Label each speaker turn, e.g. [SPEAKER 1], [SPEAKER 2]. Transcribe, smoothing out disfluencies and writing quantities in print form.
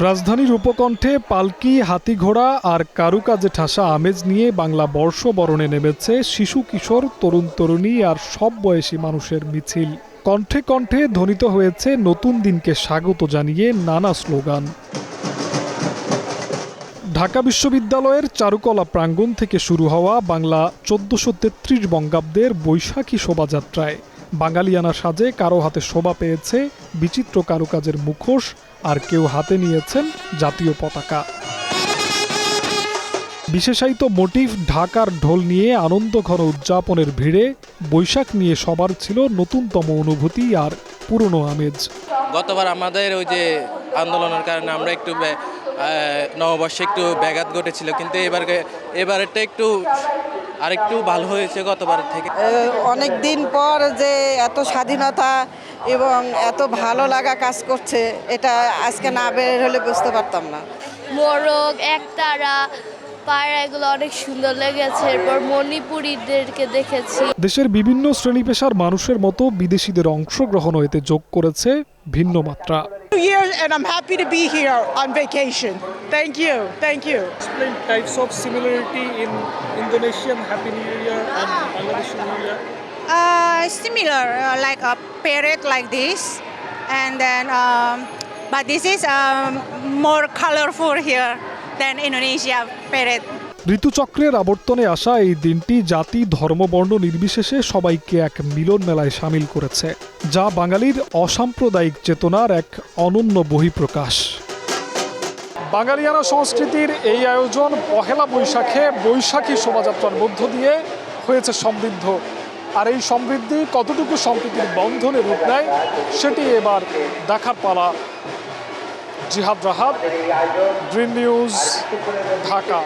[SPEAKER 1] রাজধানীর উপকণ্ঠে পালকি, হাতিঘোড়া আর কারুকাজে ঠাসা আমেজ নিয়ে বাংলা বর্ষবরণে নেমেছে শিশু, কিশোর, তরুণ তরুণী আর সব বয়সী মানুষের মিছিল। কণ্ঠে কণ্ঠে ধ্বনিত হয়েছে নতুন দিনকে স্বাগত জানিয়ে নানা স্লোগান। ঢাকা বিশ্ববিদ্যালয়ের চারুকলা প্রাঙ্গণ থেকে শুরু হওয়া বাংলা ১৪৩৩ বঙ্গাব্দের বৈশাখী শোভাযাত্রায় বাঙালিয়ানা সাজে কারো হাতে শোভা পেয়েছে বিচিত্র কারুকাজের মুখোশ, আর কেউ হাতে নিয়েছেন জাতীয় পতাকা। বিশেষায়িত মোটিভ ঢাকার ঢোল নিয়ে আনন্দঘন উদযাপনের ভিড়ে বৈশাখ নিয়ে সবার ছিল নতুনতম অনুভূতি আর পুরনো আমেজ।
[SPEAKER 2] গতবার আমাদের ওই যে আন্দোলনের কারণে আমরা একটু নববর্ষে একটু ব্যাঘাত ঘটেছিল, কিন্তু এবারেরটা আরেকটু ভালো হয়েছে গতবার থেকে।
[SPEAKER 3] অনেক দিন পর যে এত স্বাধীনতা এবং এত ভালো লাগা কাজ করছে, এটা আজকে না বের হলে বুঝতে পারতাম না।
[SPEAKER 4] মোরগ, একতারা, পায়রা, এগুলো অনেক সুন্দর লেগেছে। এরপর মণিপুরীদেরকে দেখেছি।
[SPEAKER 1] দেশের বিভিন্ন শ্রেণী পেশার মানুষের মতো বিদেশিদের অংশগ্রহণও এতে যোগ করেছে ভিন্ন মাত্রা।
[SPEAKER 5] And I'm happy to be here on vacation. Thank you. Thank you.
[SPEAKER 1] Explain types of similarity in Indonesian Happy New Year and Bangladeshi New Year.
[SPEAKER 6] Similar, like a parrot like this, and then but this is more colorful here than Indonesia parrot.
[SPEAKER 1] ঋতুচক্রের আবর্তনে আসা এই দিনটি জাতি, ধর্ম, বর্ণ নির্বিশেষে সবাইকে এক মিলন মেলায় সামিল করেছে, যা বাঙালির অসাম্প্রদায়িক চেতনার এক অনন্য বহিঃপ্রকাশ। বাঙালিয়ানা সংস্কৃতির এই আয়োজন পহেলা বৈশাখে বৈশাখী শোভাযাত্রার মধ্য দিয়ে হয়েছে সমৃদ্ধ। আর এই সমৃদ্ধি কতটুকু সম্প্রীতির বন্ধনে রূপ নেয় সেটি এবার দেখার পালা। জিহাদ রাহাত, গ্রিন নিউজ, ঢাকা।